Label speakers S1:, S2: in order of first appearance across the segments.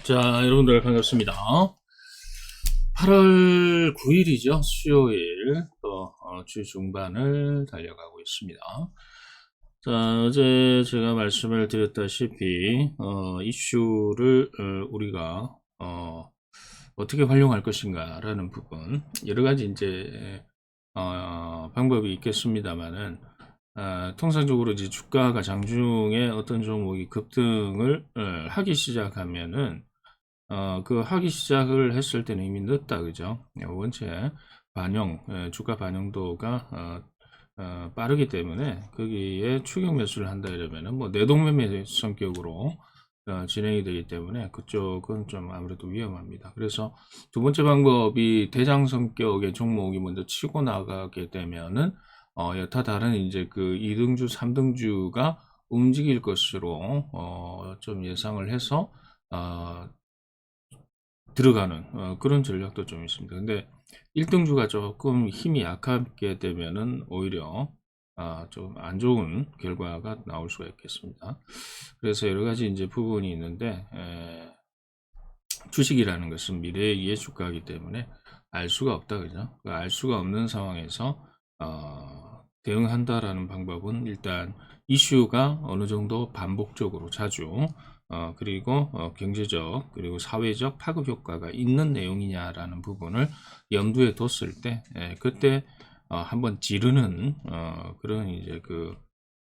S1: 자, 여러분들 반갑습니다. 8월 9일이죠. 수요일, 또, 주 중반을 달려가고 있습니다. 자, 어제 제가 말씀을 드렸다시피, 이슈를, 우리가, 어떻게 활용할 것인가라는 부분, 여러 가지 이제, 방법이 있겠습니다만은, 통상적으로 이제 주가가 장중에 어떤 종목이 급등을 하기 시작하면은 그 하기 시작을 했을 때는 이미 늦다, 그죠? 원체 주가 반영도가 빠르기 때문에 거기에 추격 매수를 한다 이러면은 뭐 내동매매 성격으로 진행이 되기 때문에 그쪽은 좀 아무래도 위험합니다. 그래서 두 번째 방법이 대장 성격의 종목이 먼저 치고 나가게 되면은 여타 다른 이제 그 2등주, 3등주가 움직일 것으로 좀 예상을 해서 들어가는 그런 전략도 좀 있습니다. 근데 1등주가 조금 힘이 약하게 되면은 오히려 좀 안 좋은 결과가 나올 수가 있겠습니다. 그래서 여러 가지 이제 부분이 있는데 주식이라는 것은 미래의 예측가이기 때문에 알 수가 없다, 그죠? 알 수가 없는 상황에서 대응한다라는 방법은 일단 이슈가 어느 정도 반복적으로 자주 그리고 경제적 그리고 사회적 파급 효과가 있는 내용이냐라는 부분을 염두에 뒀을 때 그때 한번 지르는 그런 이제 그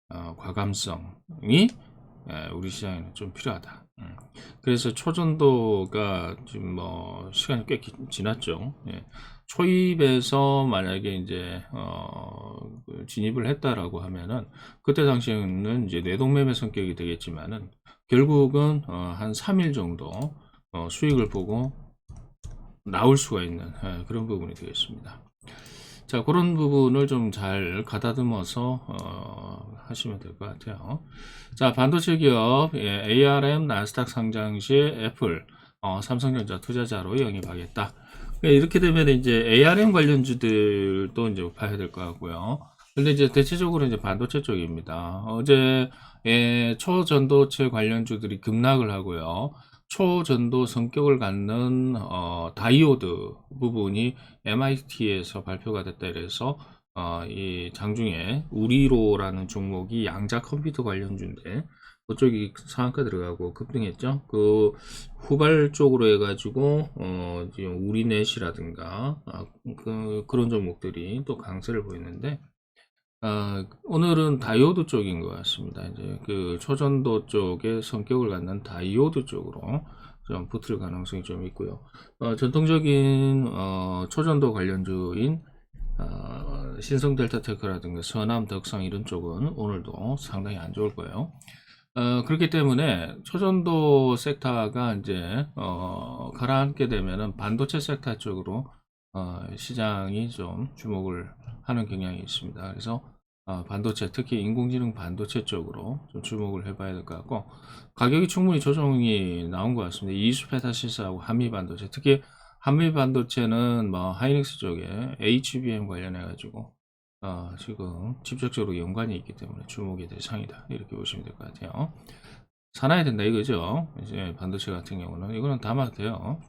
S1: 과감성이 우리 시장에는 좀 필요하다. 그래서 초전도가 지금 뭐 시간이 꽤 지났죠. 예. 초입에서 만약에 이제 진입을 했다라고 하면은 그때 당시에는 이제 내동매매 성격이 되겠지만은 결국은 한 3일 정도 수익을 보고 나올 수가 있는 그런 부분이 되겠습니다. 자, 그런 부분을 좀 잘 가다듬어서 하시면 될 것 같아요. 자, 반도체 기업 ARM 나스닥 상장시 애플 삼성전자 투자자로 영입하겠다. 이렇게 되면 이제 ARM 관련주들도 이제 봐야 될 것 같고요. 근데 이제 대체적으로 이제 반도체 쪽입니다. 어제 초전도체 관련주들이 급락을 하고요. 초전도 성격을 갖는 다이오드 부분이 MIT에서 발표가 됐다 이래서 이 장중에 우리로라는 종목이 양자 컴퓨터 관련주인데 그쪽이 상한가 들어가고 급등했죠. 그 후발 쪽으로 해가지고 지금 우리넷이라든가 그런 종목들이 또 강세를 보이는데 오늘은 다이오드 쪽인 것 같습니다. 이제 그 초전도 쪽의 성격을 갖는 다이오드 쪽으로 좀 붙을 가능성이 좀 있고요. 전통적인 초전도 관련주인 신성 델타테크라든가 서남 덕성 이런 쪽은 오늘도 상당히 안 좋을 거예요. 그렇기 때문에 초전도 섹터가 이제 가라앉게 되면은 반도체 섹터 쪽으로 시장이 좀 주목을 하는 경향이 있습니다. 그래서 반도체, 특히 인공지능 반도체 쪽으로 좀 주목을 해봐야 될 것 같고 가격이 충분히 조정이 나온 것 같습니다. 이수페타시스하고 한미반도체, 특히 한미반도체는 뭐 하이닉스 쪽에 HBM 관련해 가지고 지금 직접적으로 연관이 있기 때문에 주목의 대상이다 이렇게 보시면 될 것 같아요. 사놔야 된다 이거죠. 이제 반도체 같은 경우는 이거는 담아도 돼요.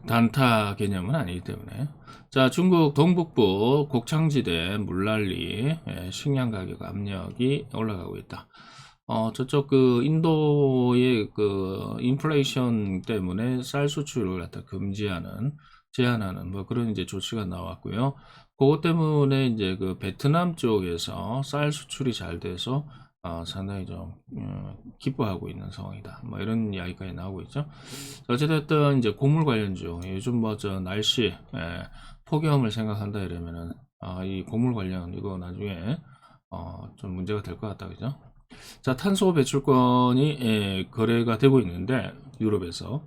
S1: 단타 개념은 아니기 때문에. 자, 중국 동북부 곡창지대 물난리 식량 가격 압력이 올라가고 있다. 저쪽 그 인도의 그 인플레이션 때문에 쌀 수출을 갖다 제한하는 뭐 그런 이제 조치가 나왔고요. 그것 때문에 이제 그 베트남 쪽에서 쌀 수출이 잘 돼서 상당히 좀 기뻐하고 있는 상황이다. 뭐 이런 이야기까지 나오고 있죠. 어쨌든 이제 곡물 관련주 요즘 뭐 저 날씨 폭염을 생각한다 이러면은 이 곡물 관련 이거 나중에 좀 문제가 될 것 같다, 그죠? 자, 탄소 배출권이 거래가 되고 있는데 유럽에서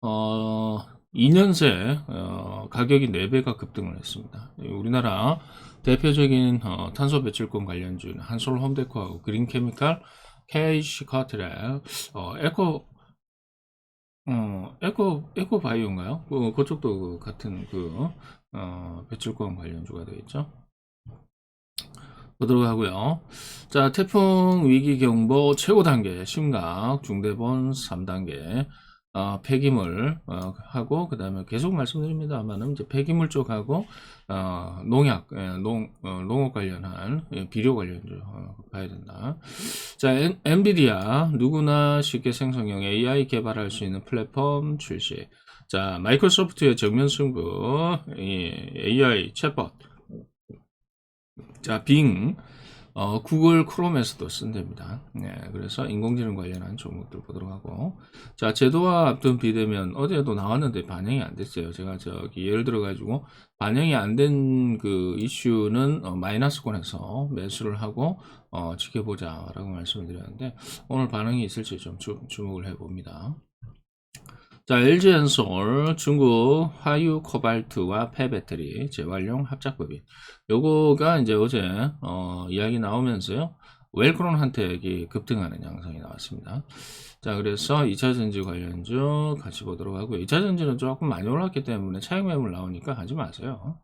S1: 2년 새 가격이 4배가 급등을 했습니다. 우리나라 대표적인 탄소 배출권 관련주는 한솔 홈데코하고 그린케미칼, KC 카트렐, 에코 바이오인가요? 그쪽도 같은 배출권 관련주가 되겠죠. 보도록 하고요. 자, 태풍 위기 경보 최고 단계 심각, 중대본 3단계. 폐기물 하고 그다음에 계속 말씀드립니다만은 이제 폐기물 쪽하고 농약, 농업 관련한 비료 관련주 봐야 된다. 자, 엔비디아 누구나 쉽게 생성형 AI 개발할 수 있는 플랫폼 출시. 자, 마이크로소프트의 정면 승부, AI 챗봇. 자, 빙, 구글 크롬에서도 쓴답니다. 네, 그래서 인공지능 관련한 종목들 보도록 하고. 자, 제도와 앞둔 비대면 어제도 나왔는데 반영이 안 됐어요. 제가 저기 예를 들어가지고 반영이 안 된 그 이슈는 마이너스권에서 매수를 하고 지켜보자라고 말씀을 드렸는데 오늘 반응이 있을지 좀 주목을 해봅니다. 자, LG엔솔 중국 화유 코발트와 폐배터리 재활용 합작법인 요거가 이제 어제 이야기 나오면서요 웰크론 한택이 급등하는 양상이 나왔습니다. 자, 그래서 2차전지 관련주 같이 보도록 하고요. 2차전지는 조금 많이 올랐기 때문에 차익 매물 나오니까 하지 마세요.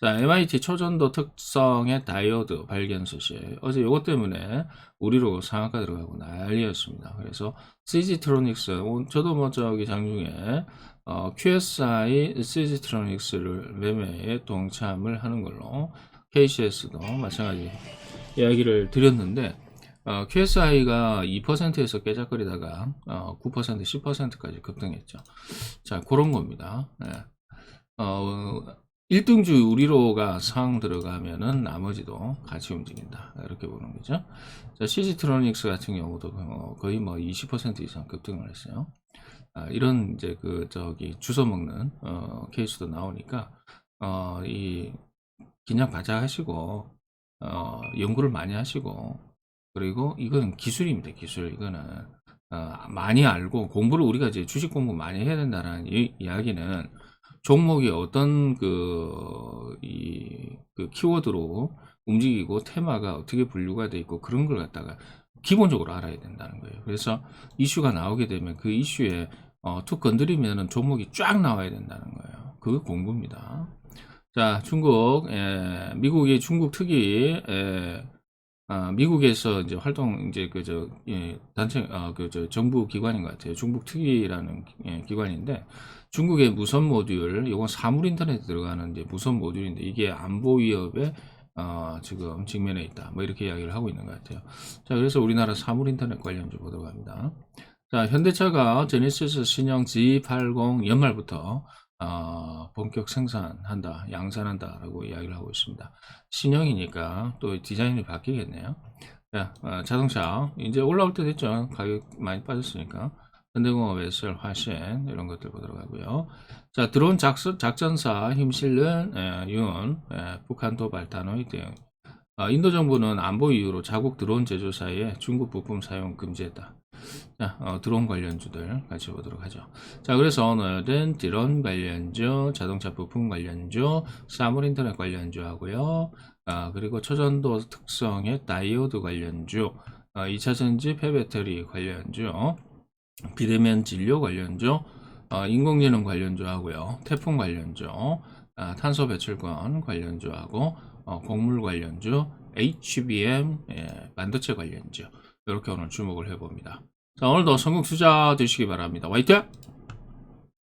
S1: 자, MIT 초전도 특성의 다이오드 발견 수시. 어제 요것 때문에 우리로 상한가 들어가고 난리였습니다. 그래서 CG트로닉스, 저도 뭐 저기 장중에 QSI CG트로닉스를 매매에 동참을 하는 걸로 KCS도 마찬가지 이야기를 드렸는데 QSI가 2%에서 깨작거리다가 9%, 10%까지 급등했죠. 자, 그런 겁니다. 네. 1등주 우리로가 상 들어가면은 나머지도 같이 움직인다. 이렇게 보는 거죠. 자, CG트로닉스 같은 경우도 거의 뭐 20% 이상 급등을 했어요. 이런 이제 저기 주워 먹는 케이스도 나오니까 이 그냥 바자 하시고 연구를 많이 하시고 그리고 이건 기술입니다. 기술. 이거는 많이 알고 공부를 우리가 이제 주식 공부 많이 해야 된다는 이야기는 종목이 어떤 키워드로 움직이고 테마가 어떻게 분류가 되어 있고 그런 걸 갖다가 기본적으로 알아야 된다는 거예요. 그래서 이슈가 나오게 되면 그 이슈에 툭 건드리면은 종목이 쫙 나와야 된다는 거예요. 그거 공부입니다. 자, 중국, 미국이 중국 특히 미국에서 이제 활동 이제 단체 정부 기관인 것 같아요. 중국 특위라는 기관인데 중국의 무선 모듈, 이건 사물 인터넷에 들어가는 이제 무선 모듈인데 이게 안보 위협에 지금 직면해 있다. 뭐 이렇게 이야기를 하고 있는 것 같아요. 자, 그래서 우리나라 사물 인터넷 관련주 보도록 합니다. 자, 현대차가 제네시스 신형 G80 연말부터 본격 생산한다, 양산한다라고 이야기를 하고 있습니다. 신형이니까 또 디자인이 바뀌겠네요. 자, 자동차 이제 올라올 때 됐죠. 가격 많이 빠졌으니까. 현대공업, SL, 화신 이런 것들 보도록 하고요. 자, 드론 작전사 힘실는 윤, 북한 도발 단호히 대응. 인도 정부는 안보 이유로 자국 드론 제조사에 중국 부품 사용 금지했다. 자, 드론 관련주들 같이 보도록 하죠. 자, 그래서 오늘은 드론 관련주, 자동차 부품 관련주, 사물 인터넷 관련주 하고요. 그리고 초전도 특성의 다이오드 관련주, 2차전지 폐배터리 관련주, 비대면 진료 관련주, 인공지능 관련주 하고요. 태풍 관련주, 탄소 배출권 관련주 하고, 곡물 관련주, HBM, 반도체 관련주. 이렇게 오늘 주목을 해봅니다. 자, 오늘도 성공 투자 되시기 바랍니다. 화이팅!